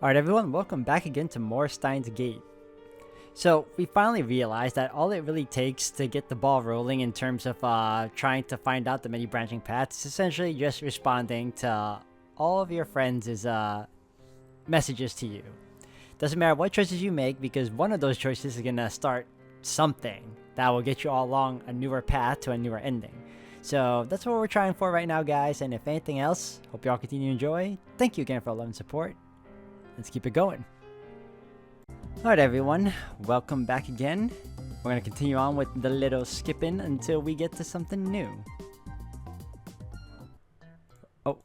Alright everyone, welcome back again to more Steins Gate. So we finally realized that all it really takes to get the ball rolling in terms of trying to find out the many branching paths is essentially just responding to all of your friends' messages to you. Doesn't matter what choices you make, because one of those choices is gonna start something that will get you all along a newer path to a newer ending. So that's what we're trying for right now, guys, and if anything else, hope y'all continue to enjoy. Thank you again for all love and support. Let's keep it going. Alright everyone, welcome back again. We're going to continue on with the little skipping until we get to something new. Oh,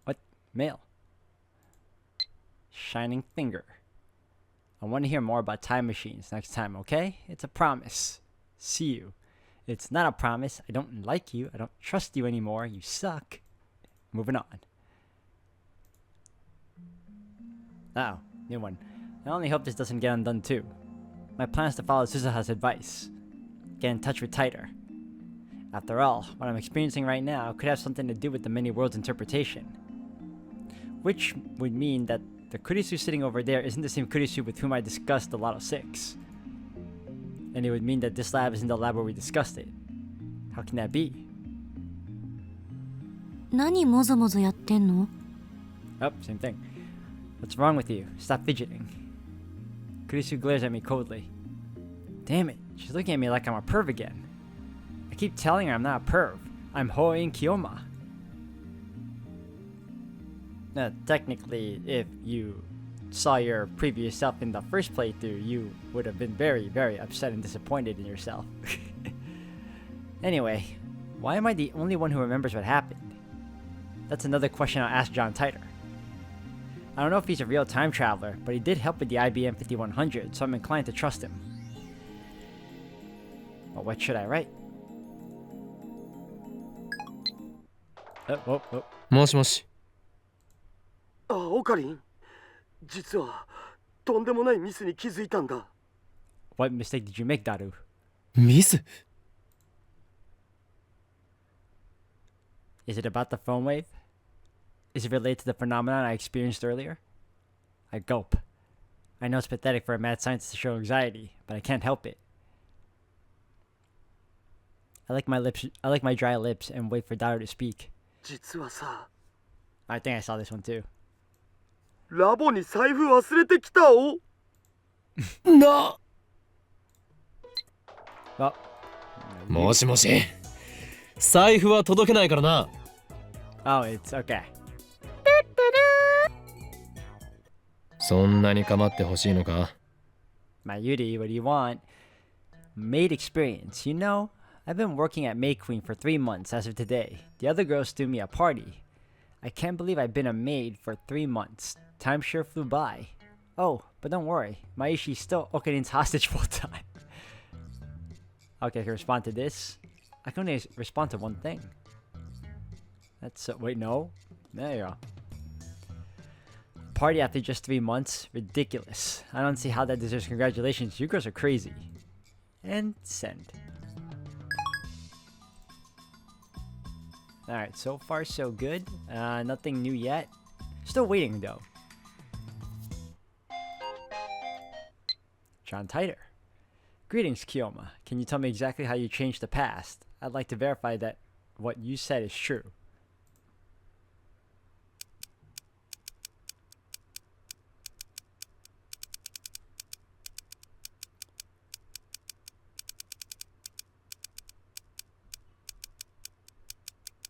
what? Mail. Shining finger. I want to hear more about time machines next time, okay? It's a promise. See you. It's not a promise. I don't like you. I don't trust you anymore. You suck. Moving on. Oh, new one. I only hope this doesn't get undone too. My plan is to follow Suzuha's advice. Get in touch with Tighter. After all, what I'm experiencing right now could have something to do with the many worlds interpretation. Which would mean that the Kurisu sitting over there isn't the same Kurisu with whom I discussed the Lotto 6. And it would mean that this lab isn't the lab where we discussed it. How can that be? 何もぞもぞやってんの? Oh, same thing. What's wrong with you? Stop fidgeting. Kurisu glares at me coldly. Damn it, she's looking at me like I'm a perv again. I keep telling her I'm not a perv. I'm Hoin Kiyoma. Technically, if you saw your previous self in the first playthrough, you would have been very, very upset and disappointed in yourself. Anyway, why am I the only one who remembers what happened? That's another question I'll ask John Tighter. I don't know if he's a real time traveler, but he did help with the IBM 5100, so I'm inclined to trust him. But what should I write? Oh. もしもし。オカリン、実はとんでもないミスに気づいたんだ。What mistake did you make, Daru? ミス Is it about the phone wave? Is it related to the phenomenon I experienced earlier? I gulp. I know it's pathetic for a mad scientist to show anxiety, but I can't help it. I lick my dry lips and wait for Daru to speak. 実はさ、 I think I saw this one too. ラボに財布忘れてきたお。な Well, もしもし。財布は届けないからな。oh, it's okay. そんなに構ってほしいのか My Yuri, what do you want? Maid experience. You know, I've been working at Maid Queen for 3 months as of today. The other girls threw me a party. I can't believe I've been a maid for 3 months. Time sure flew by. Oh, but don't worry. Maishi's still Okarin's hostage full time. Okay, I can respond to this. I can only respond to one thing. That's wait, no. There you go. Party after just 3 months? Ridiculous. I don't see how that deserves congratulations. You girls are crazy. And send. Alright, so far so good. Nothing new yet. Still waiting though. John Tighter. Greetings, Kiyoma. Can you tell me exactly how you changed the past? I'd like to verify that what you said is true.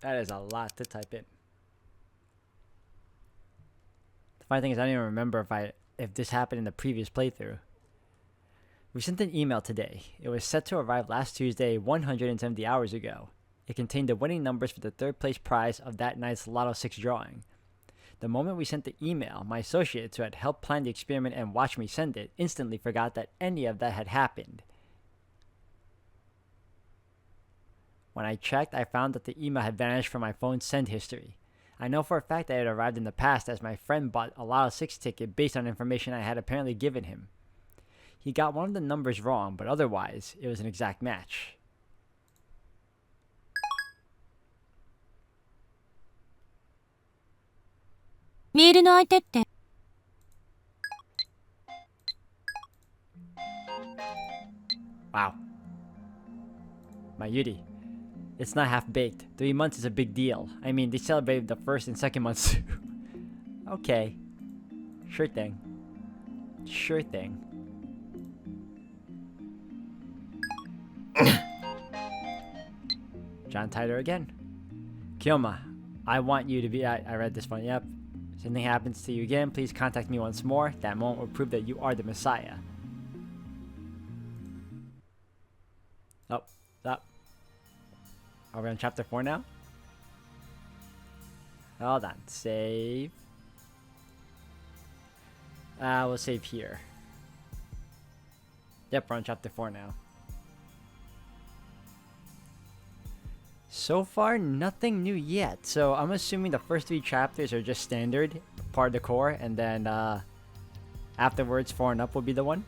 That is a lot to type in. The funny thing is I don't even remember if this happened in the previous playthrough. We sent an email today. It was set to arrive last Tuesday, 170 hours ago. It contained the winning numbers for the third place prize of that night's Lotto 6 drawing. The moment we sent the email, my associates who had helped plan the experiment and watched me send it instantly forgot that any of that had happened. When I checked, I found that the email had vanished from my phone's send history. I know for a fact that it had arrived in the past, as my friend bought a Lotto 6 ticket based on information I had apparently given him. He got one of the numbers wrong, but otherwise, it was an exact match. メールの相手って Wow. Mayuri. It's not half-baked. 3 months is a big deal. I mean, they celebrated the first and second months too. Okay. Sure thing. Sure thing. John Titor again. Kyoma, I want you to be... I read this one, yep. If something happens to you again, please contact me once more. That moment will prove that you are the Messiah. Oh, stop. Are we on chapter 4 now? Hold on. Save. We'll save here. Yep, we're on chapter 4 now. So far, nothing new yet. So I'm assuming the first 3 chapters are just standard, part of the core, and then afterwards 4 and up will be the one.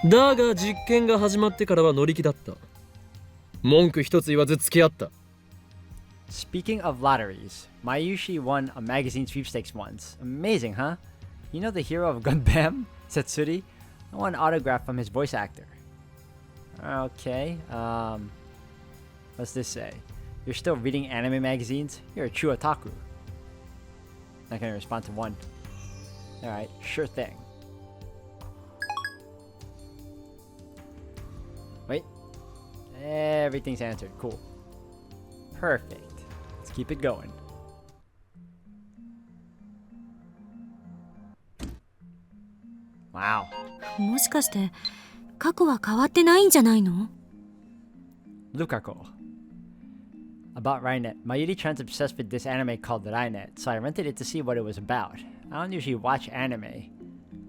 だが実験が始まってからは乗り気だった。文句一つ言わず付き合った。 Speaking of lotteries, Mayushi won a magazine sweepstakes once. Amazing, huh? You know the hero of Gundam, Setsuri? I want an autograph from his voice actor. Okay, what's this say? You're still reading anime magazines? You're a true otaku. Not gonna respond to one. Alright, sure thing. Wait. Everything's answered. Cool. Perfect. Let's keep it going. Wow. もしかして過去は変わってないんじゃないの？ Lukako. About Rainet. Mayuri Chan's obsessed with this anime called Rainet, so I rented it to see what it was about. I don't usually watch anime.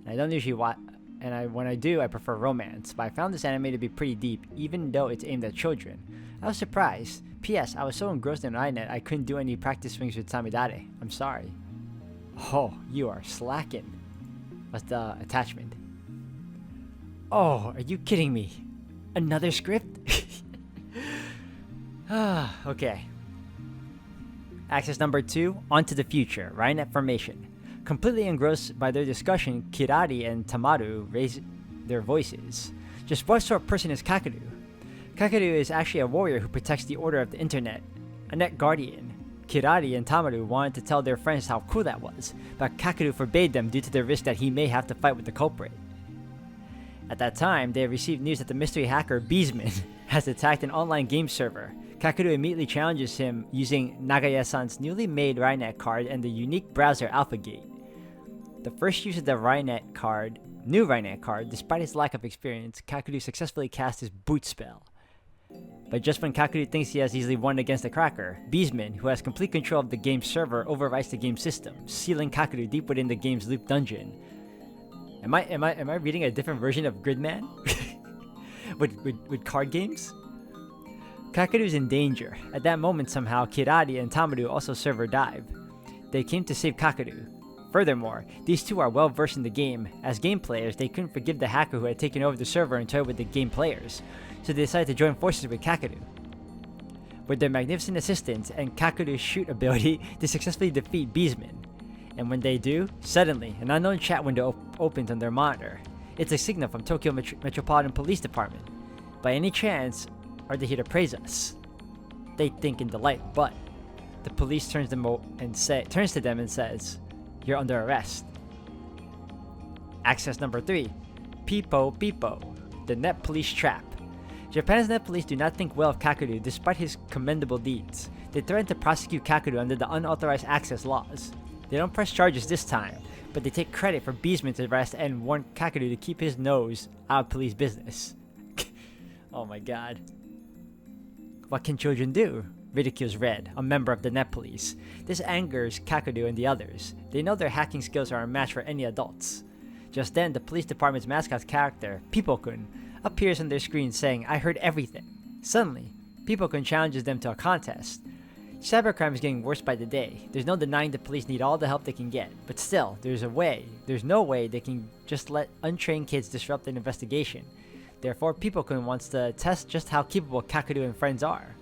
When I do, I prefer romance, but I found this anime to be pretty deep, even though it's aimed at children. I was surprised. P.S. I was so engrossed in Rainet, I couldn't do any practice swings with Samidare. I'm sorry. Oh, you are slacking. What's the attachment? Oh, are you kidding me? Another script? Okay. Access number 2, On to the Future, Rainet Formation. Completely engrossed by their discussion, Kirari and Tamaru raise their voices. Just what sort of person is Kakadu? Kakadu is actually a warrior who protects the order of the internet, a net guardian. Kirari and Tamaru wanted to tell their friends how cool that was, but Kakadu forbade them due to the risk that he may have to fight with the culprit. At that time, they received news that the mystery hacker Beesman has attacked an online game server. Kakadu immediately challenges him using Nagaya-san's newly made Rainet card and the unique browser AlphaGate. The first use of the new Rainet card, despite his lack of experience, Kakadu successfully cast his boot spell. But just when Kakadu thinks he has easily won against the cracker, Beesman, who has complete control of the game's server, overwrites the game system, sealing Kakadu deep within the game's loop dungeon. Am I reading a different version of Gridman? with card games? Kakadu is in danger. At that moment, somehow, Kirari and Tamaru also server dive. They came to save Kakadu. Furthermore, these two are well versed in the game. As game players, they couldn't forgive the hacker who had taken over the server and toyed with the game players, so they decided to join forces with Kakadu. With their magnificent assistance and Kakudu's shoot ability, they successfully defeat Beesman. And when they do, suddenly, an unknown chat window opens on their monitor. It's a signal from Tokyo Metropolitan Police Department. By any chance, are they here to praise us? They think in delight, but the police turns to them and says, "You're under arrest." Access number 3, Pipo Pipo, the Net Police Trap. Japan's Net Police do not think well of Kakadu despite his commendable deeds. They threaten to prosecute Kakadu under the unauthorized access laws. They don't press charges this time, but they take credit for Beesman's arrest and warn Kakadu to keep his nose out of police business. Oh my god. What can children do? Ridicules Red, a member of the Net Police. This angers Kakadu and the others. They know their hacking skills are a match for any adults. Just then, the police department's mascot's character, Pipo-kun, appears on their screen saying, "I heard everything." Suddenly, Pipo-kun challenges them to a contest. Cybercrime is getting worse by the day. There's no denying the police need all the help they can get, but still, there's no way they can just let untrained kids disrupt an investigation. Therefore, Pipo-kun wants to test just how capable Kakadu and friends are.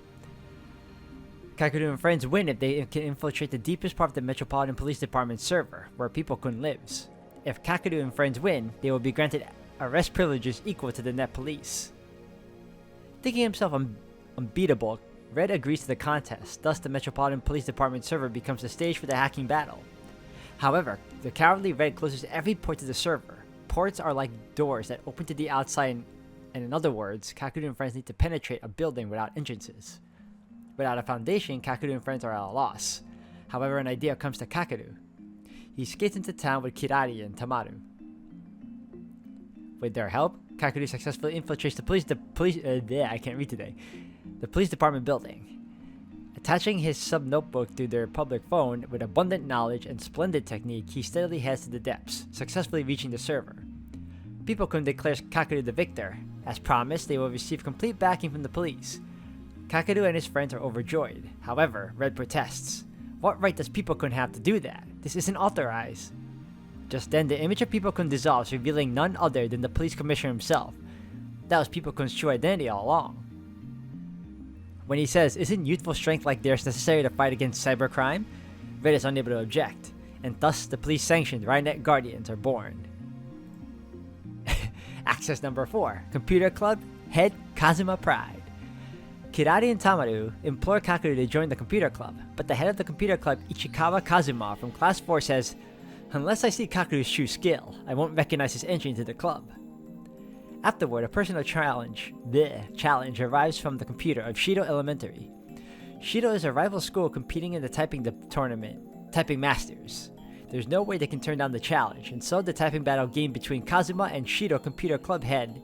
Kakadu and friends win if they can infiltrate the deepest part of the Metropolitan Police Department server, where Pipo-kun lives. If Kakadu and friends win, they will be granted arrest privileges equal to the net police. Thinking himself unbeatable, Red agrees to the contest, thus the Metropolitan Police Department server becomes the stage for the hacking battle. However, the cowardly Red closes every port to the server. Ports are like doors that open to the outside, and in other words, Kakeru and friends need to penetrate a building without entrances. Without a foundation, Kakeru and friends are at a loss. However, an idea comes to Kakeru. He skates into town with Kirari and Tamaru. With their help, Kakeru successfully infiltrates the police department building. Attaching his sub-notebook to their public phone with abundant knowledge and splendid technique, he steadily heads to the depths, successfully reaching the server. People-kun declares Kakeru the victor. As promised, they will receive complete backing from the police. Kakeru and his friends are overjoyed. However, Red protests. What right does People-kun have to do that? This isn't authorized. Just then, the image of People-kun dissolves, revealing none other than the police commissioner himself. That was People-kun's true identity all along. When he says, "Isn't youthful strength like theirs necessary to fight against cybercrime?" Red is unable to object, and thus the police-sanctioned Rynet Guardians are born. Access number 4, Computer Club, Head Kazuma Pride. Kirari and Tamaru implore Kakeru to join the Computer Club, but the head of the Computer Club, Ichikawa Kazuma from Class 4 says, "Unless I see Kakeru's true skill, I won't recognize his entry into the club." Afterward, a personal challenge arrives from the computer of Shido Elementary. Shido is a rival school competing in the typing tournament, Typing Masters. There's no way they can turn down the challenge, and so the typing battle game between Kazuma and Shido Computer Club head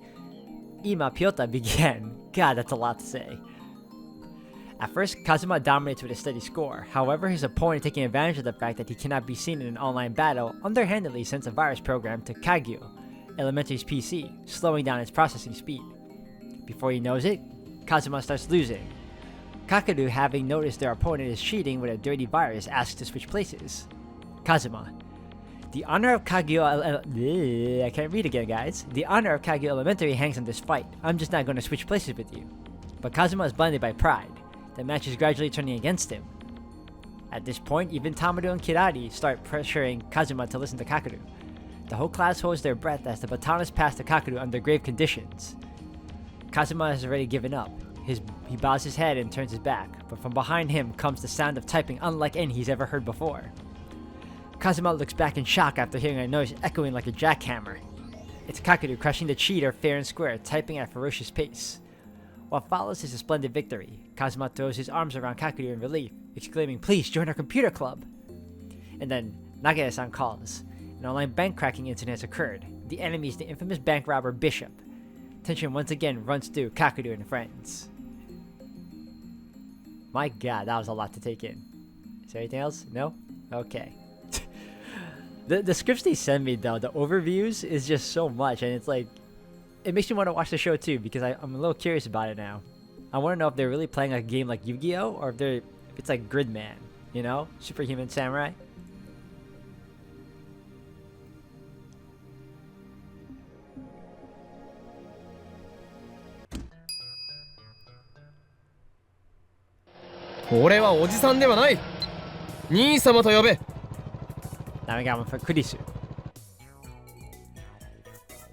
Ima Pyota began. God, that's a lot to say. At first, Kazuma dominates with a steady score. However, his opponent, taking advantage of the fact that he cannot be seen in an online battle, underhandedly sends a virus program to Kagyo Elementary's PC, slowing down its processing speed. Before he knows it, Kazuma starts losing. Kakeru, having noticed their opponent is cheating with a dirty virus, asks to switch places. Kazuma: "The honor of Kagyo I can't read again, guys. The honor of Kagyo Elementary hangs on this fight. I'm just not going to switch places with you." But Kazuma is blinded by pride. The match is gradually turning against him. At this point, even Tamaru and Kirari start pressuring Kazuma to listen to Kakeru. The whole class holds their breath as the baton is passed to Kakeru under grave conditions. Kazuma has already given up. He bows his head and turns his back, but from behind him comes the sound of typing unlike any he's ever heard before. Kazuma looks back in shock after hearing a noise echoing like a jackhammer. It's Kakeru crushing the cheater fair and square, typing at a ferocious pace. What follows is a splendid victory. Kazuma throws his arms around Kakeru in relief, exclaiming, "Please join our computer club!" And then Nagaya-san calls. An online bank cracking incident has occurred. The enemy is the infamous bank robber Bishop. Tension once again runs through Kakeru and friends. My god, that was a lot to take in. Is there anything else? No? Okay. The scripts they send me, though, the overviews, is just so much, and it's like, it makes me want to watch the show too, because I'm a little curious about it now. I want to know if they're really playing a game like Yu-Gi-Oh, or if it's like Gridman, you know? Superhuman Samurai.俺はおじさんではない。兄様と呼べ。 Now we got one for Kurisu.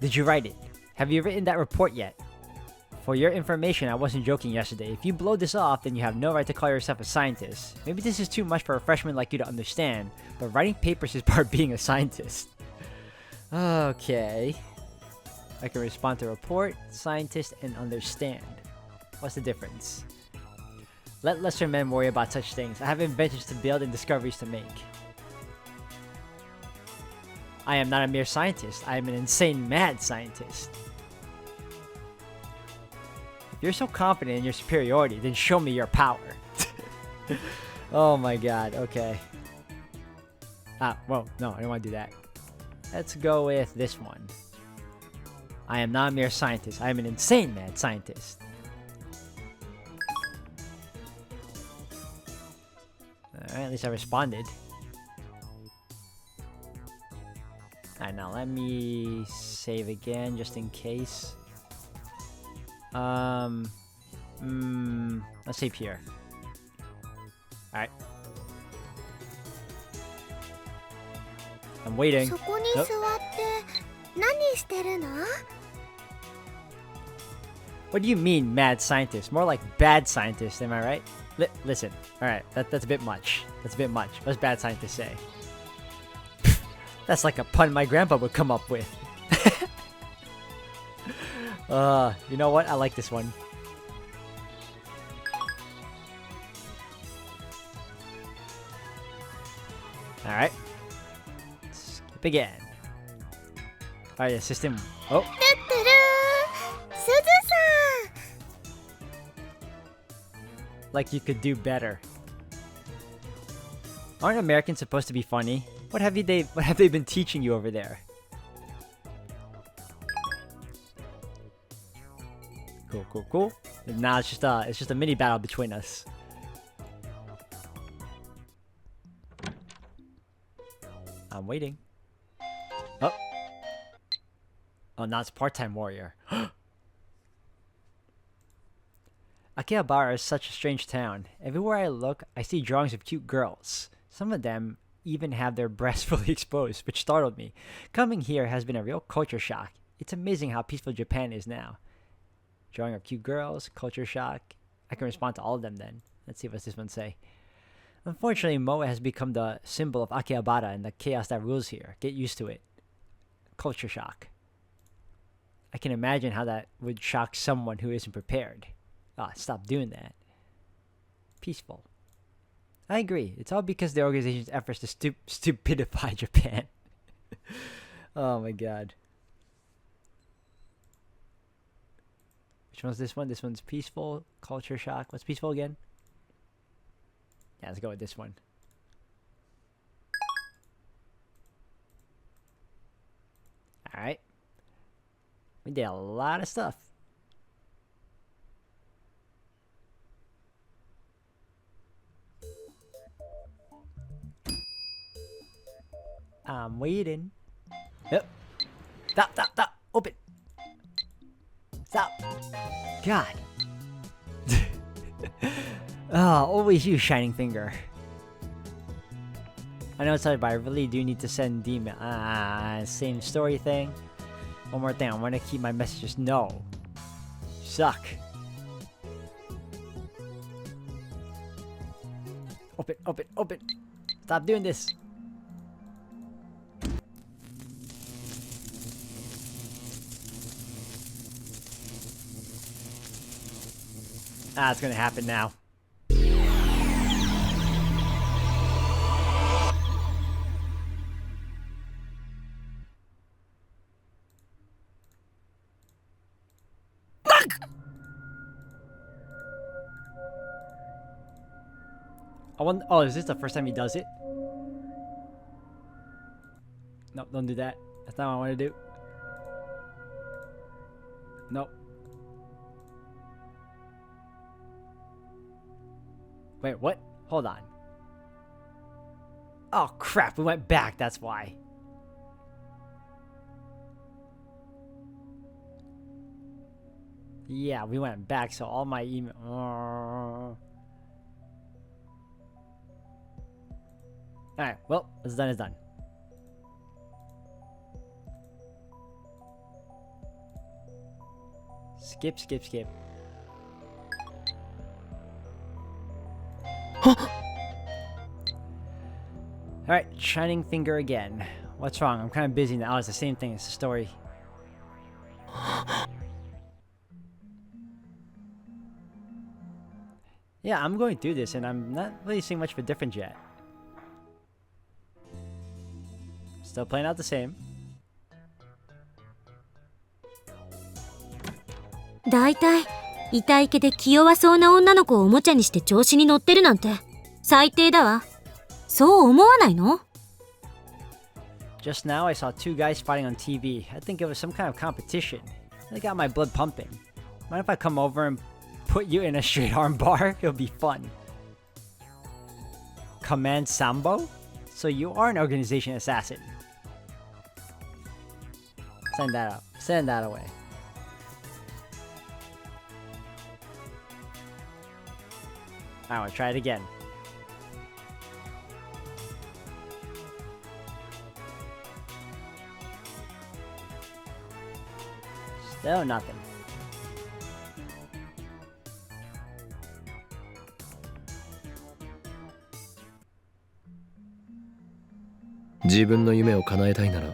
Did you write it? Have you written that report yet? For your information, I wasn't joking yesterday. If you blow this off, then you have no right to call yourself a scientist. Maybe this is too much for a freshman like you to understand, but writing papers is part of being a scientist. Okay. I can respond to report, scientist, and understand. What's the difference? Let lesser men worry about such things. I have inventions to build and discoveries to make. I am not a mere scientist. I am an insane, mad scientist. If you're so confident in your superiority, then show me your power. Oh my god, okay. Well, no, I don't want to do that. Let's go with this one. I am not a mere scientist. I am an insane, mad scientist. Alright, at least I responded. Alright, now let me save again just in case. Let's save here. Alright. I'm waiting. そこに座って何してるの？ What do you mean, mad scientist? More like bad scientist, am I right? Listen, alright, that's a bit much. That's a bit much. What's bad scientist say? That's like a pun my grandpa would come up with. You know what? I like this one. Alright. Skip again. Alright, system. Oh. ルッツルーすずさん Like you could do better. Aren't Americans supposed to be funny? What have they been teaching you over there? Cool. Now it's just a mini battle between us. I'm waiting. Oh, now it's part-time warrior. Akihabara is such a strange town. Everywhere I look, I see drawings of cute girls. Some of them even have their breasts fully exposed, which startled me. Coming here has been a real culture shock. It's amazing how peaceful Japan is now. Drawing of cute girls, culture shock. I can respond to all of them then. Let's see what this one say. Unfortunately, Moe has become the symbol of Akihabara and the chaos that rules here. Get used to it. Culture shock. I can imagine how that would shock someone who isn't prepared. Stop doing that. Peaceful. I agree. It's all because the organization's efforts to stupidify Japan. Oh my god. Which one's this one? This one's peaceful. Culture shock. What's peaceful again? Yeah, let's go with this one. Alright. We did a lot of stuff. I'm waiting. Yep. Stop. Open. Stop. God. Always you, Shining Finger. I know it's hard, but I really do need to send email. Same story thing. One more thing. I want to keep my messages. No. Suck. Open. Stop doing this. It's gonna happen now. Oh, is this the first time he does it? No, don't do that. That's not what I want to do. Nope. Wait, what? Hold on. Oh crap, we went back, that's why. Yeah, we went back, so all my email... Alright, well, what's done is done. Skip. Alright, Shining Finger again. What's wrong? I'm kind of busy now. Oh, it's the same thing. It's the story. Yeah, I'm going through this and I'm not really seeing much of a difference yet. Still playing out the same. だいたい痛い毛で気弱そうな女の子をおもちゃにして調子に乗ってるなんて最低だわ。そう思わないの？ Just now I saw two guys fighting on TV. I think it was some kind of competition. They got my blood pumping. Mind if I come over and put you in a straight arm bar? It'll be fun. Command Sambo? So you are an organization assassin. Send that up. Send that away. Alright, we'll try it again. Still nothing. 自分の夢を叶えたいなら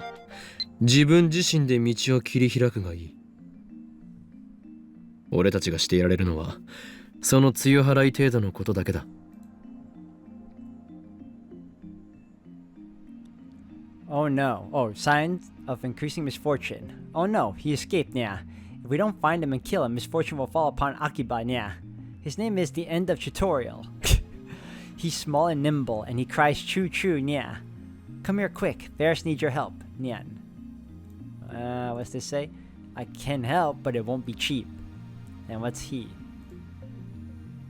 自分自身で道を切り開くがいい。俺たちがしていられるのはその強払い程度のことだけだ。Oh no. Oh, signs of increasing misfortune. Oh no, he escaped, yeah. If we don't find him and kill him, misfortune will fall upon Akiba, yeah. His name is the end of tutorial. He's small and nimble, and he cries choo-choo, yeah. Come here quick, Ferris needs your help, nyan. What's this say? I can help, but it won't be cheap. And what's he?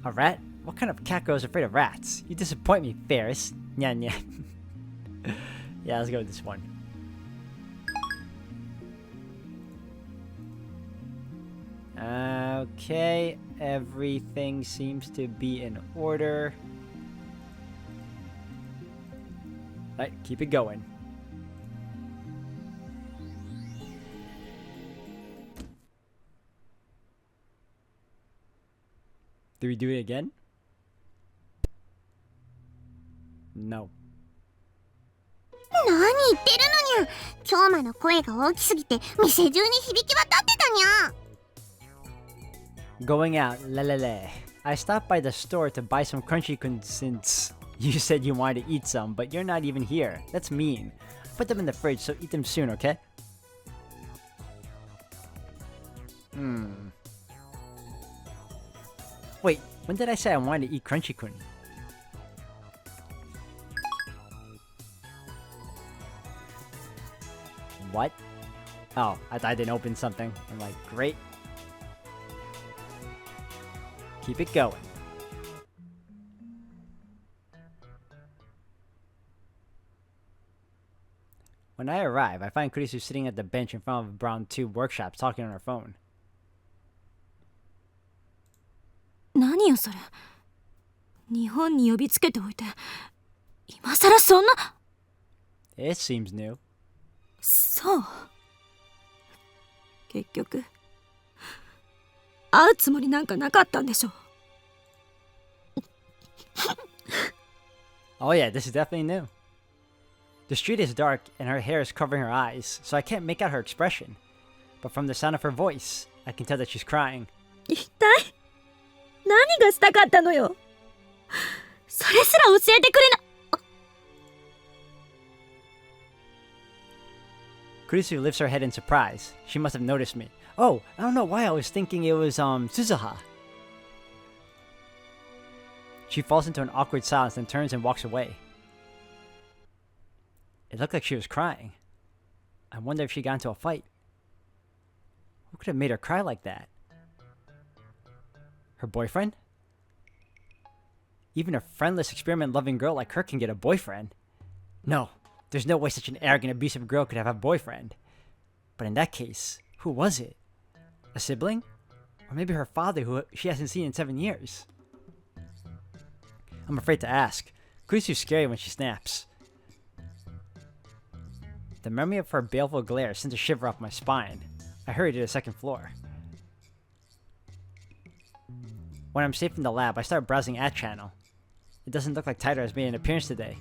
A rat? What kind of cat girl is afraid of rats? You disappoint me, Ferris. Nyan nyan. Yeah, let's go with this one. Okay, everything seems to be in order. Alright, keep it going. Do we do it again? No. 何言ってるのにゃ。京馬の声が大きすぎて店中に響き渡ってたにゃ。Going out, lelele. I stopped by the store to buy some crunchy kun since you said you wanted to eat some, but you're not even here. That's mean. Put them in the fridge, so eat them soon, okay? Wait, when did I say I wanted to eat crunchy kun? What? Oh, I thought I didn't open something. I'm like, great. Keep it going. When I arrive, I find Kurisu sitting at the bench in front of Brown Tube Workshops talking on her phone. 何よそれ。日本に呼びつけておいて今さらそんな。 It seems new. そう。結局会うつもりなんかなかったんでしょ。Oh yeah, this is definitely new. The street is dark and her hair is covering her eyes, so I can't make out her expression. But from the sound of her voice, I can tell that she's crying. 一体何がしたかったのよ。それすら教えてくれな。 Kurisu lifts her head in surprise. She must have noticed me. Oh, I don't know why I was thinking it was, Suzuha. She falls into an awkward silence and turns and walks away. It looked like she was crying. I wonder if she got into a fight. Who could have made her cry like that? Her boyfriend? Even a friendless, experiment-loving girl like her can get a boyfriend. No, there's no way such an arrogant, abusive girl could have a boyfriend. But in that case, who was it? A sibling? Or maybe her father who she hasn't seen in 7 years? I'm afraid to ask. Kurisu's scary when she snaps. The memory of her baleful glare sends a shiver up my spine. I hurry to the second floor. When I'm safe in the lab, I start browsing Ad Channel. It doesn't look like Taito has made an appearance today.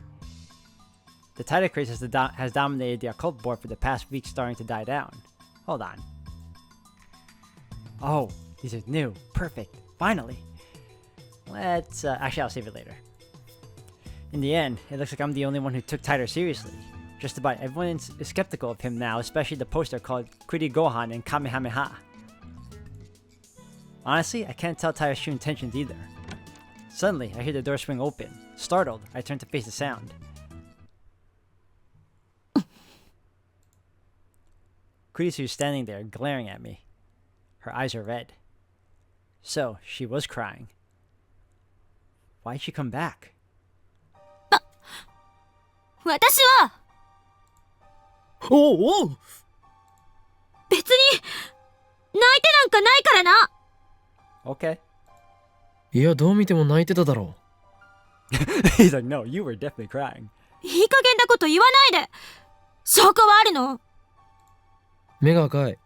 The Taito craze has dominated the occult board for the past week, starting to die down. Hold on. Oh, these are new. Perfect. Finally. Let's, actually I'll save it later. In the end, it looks like I'm the only one who took Taito seriously. Just about everyone is skeptical of him now, especially the poster called Kuri Gohan and Kamehameha. Honestly, I can't tell Taito's true intentions either. Suddenly, I hear the door swing open. Startled, I turn to face the sound. Kurisu is standing there, glaring at me. Her eyes are red. So, she was crying. Why'd she come back? 私はおうおう。別に泣いてなんかないからな。 Okay. いや、どう見ても泣いてただろ He's like, no, you were definitely crying. いい加減なこと言わないで。証拠はあるの？う。目が赤い。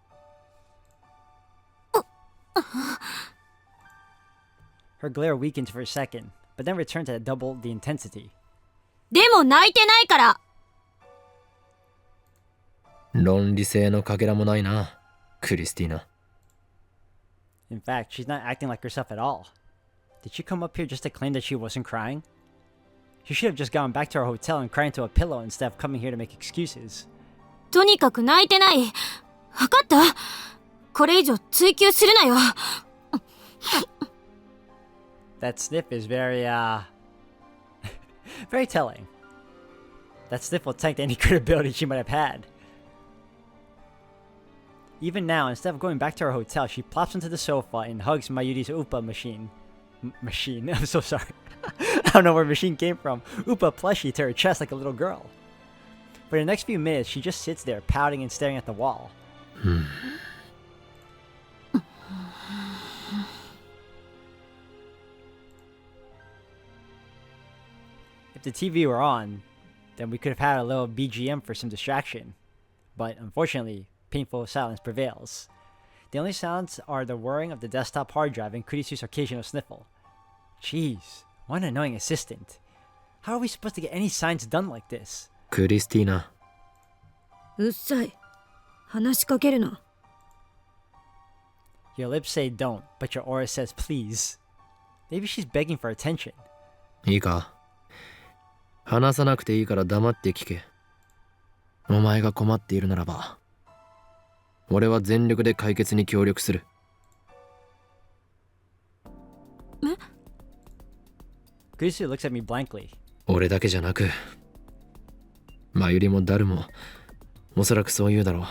Her glare weakens for a second, but then returns at double the intensity. でも泣いてないから。論理性のかけらもないな、クリスティーナ。 In fact, she's not acting like herself at all. Did she come up here just to claim that she wasn't crying? She should have just gone back to her hotel and cried into a pillow instead of coming here to make excuses. とにかく泣いてない。わかった？これ以上追求するなよ。That sniff is very, very telling. That sniff will tank any credibility she might have had. Even now, instead of going back to her hotel, she plops into the sofa and hugs Mayuri's Upa machine. Machine? I'm so sorry. I don't know where machine came from. Upa plushie to her chest like a little girl. For the next few minutes, she just sits there, pouting and staring at the wall. If the TV were on, then we could have had a little BGM for some distraction. But unfortunately, painful silence prevails. The only sounds are the whirring of the desktop hard drive and Kurisu's occasional sniffle. Jeez, what an annoying assistant. How are we supposed to get any signs done like this? クリスティーナ。うっさい。話しかけるな。Your lips say don't, but your aura says please. Maybe she's begging for attention. いいか。話さなくていいから黙って聞け。お前が困っているならば、俺は全力で解決に協力する。え？ Kurisu looks at me blankly. 俺だけじゃなく、マユリもダルもおそらくそう言うだろ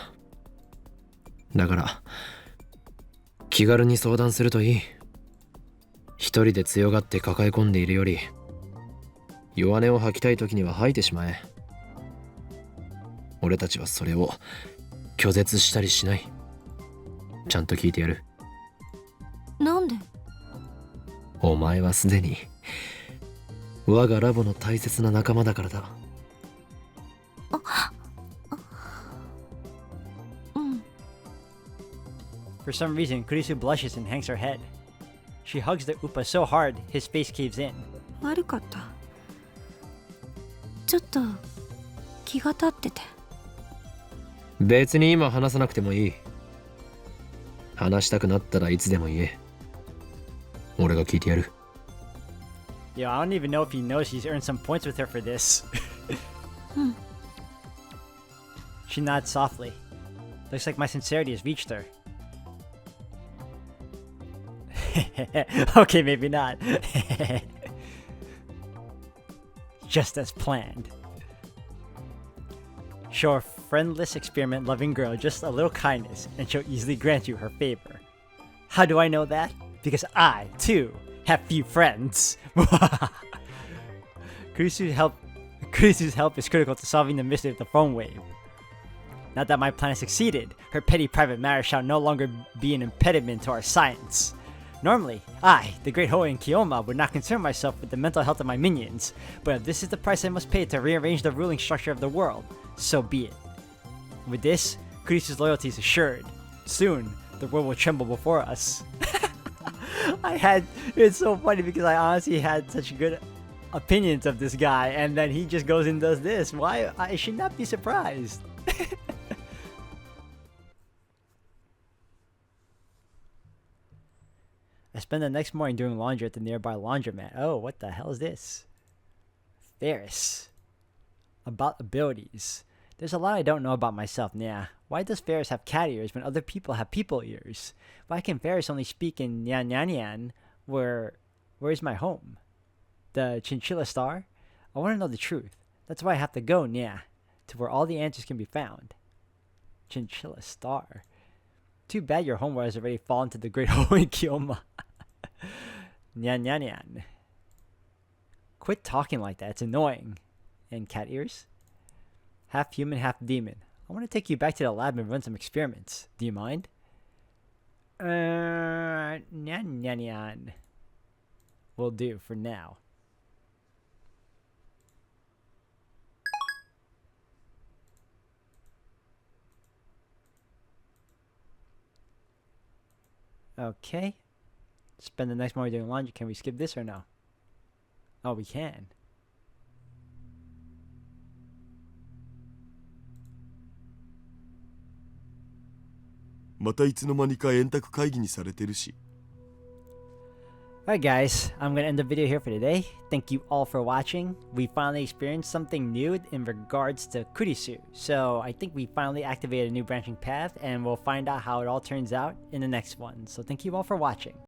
う。だから気軽に相談するといい。一人で強がって抱え込んでいるより、弱音を吐きたい時には吐いてしまえ。俺たちはそれを拒絶したりしない。ちゃんと聞いてやる。なんで？お前はすでに我がラボの大切な仲間だからだ。For some reason, Kurisu blushes and hangs her head. She hugs the Upa so hard, his face caves in. 悪かった。ちょっと気が立ってて。別に今話さなくてもいい。話したくなったらいつでも言え。俺が聞いてやる。Yo, I don't even know if he knows he's earned some points with her for this. She nods softly. Looks like my sincerity has reached her. Okay, maybe not. Just as planned. Show a friendless, experiment-loving girl just a little kindness, and she'll easily grant you her favor. How do I know that? Because I, too, have few friends. Kurisu's help is critical to solving the mystery of the phone wave. Now that my plan has succeeded, her petty private matter shall no longer be an impediment to our science. Normally, I, the great Hoen Kiyoma, would not concern myself with the mental health of my minions, but if this is the price I must pay to rearrange the ruling structure of the world, so be it. With this, Kurisu's loyalty is assured. Soon, the world will tremble before us. It's so funny because I honestly had such good opinions of this guy, and then he just goes and does this. Why? I should not be surprised. I spend the next morning doing laundry at the nearby laundromat. Oh, what the hell is this? Ferris. About abilities. There's a lot I don't know about myself, Nya. Why does Ferris have cat ears when other people have people ears? Why can Ferris only speak in Nyan Nyan Nyan? Where's my home? The Chinchilla Star? I want to know the truth. That's why I have to go, Nya. To where all the answers can be found. Chinchilla Star. Too bad your homeworld has already fallen to the great Hoen Kiyoma. Nyan Nyan Nyan. Quit talking like that, it's annoying. And cat ears? Half human, half demon. I want to take you back to the lab and run some experiments. Do you mind? Nyan Nyan Nyan. Will do for now. Okay. Spend the next morning doing laundry. Can we skip this or no? Oh, we can. またいつの間にか円卓会議にされてるし。 Alright guys, I'm gonna end the video here for today. Thank you all for watching. We finally experienced something new in regards to Kurisu. So I think we finally activated a new branching path and we'll find out how it all turns out in the next one. So thank you all for watching.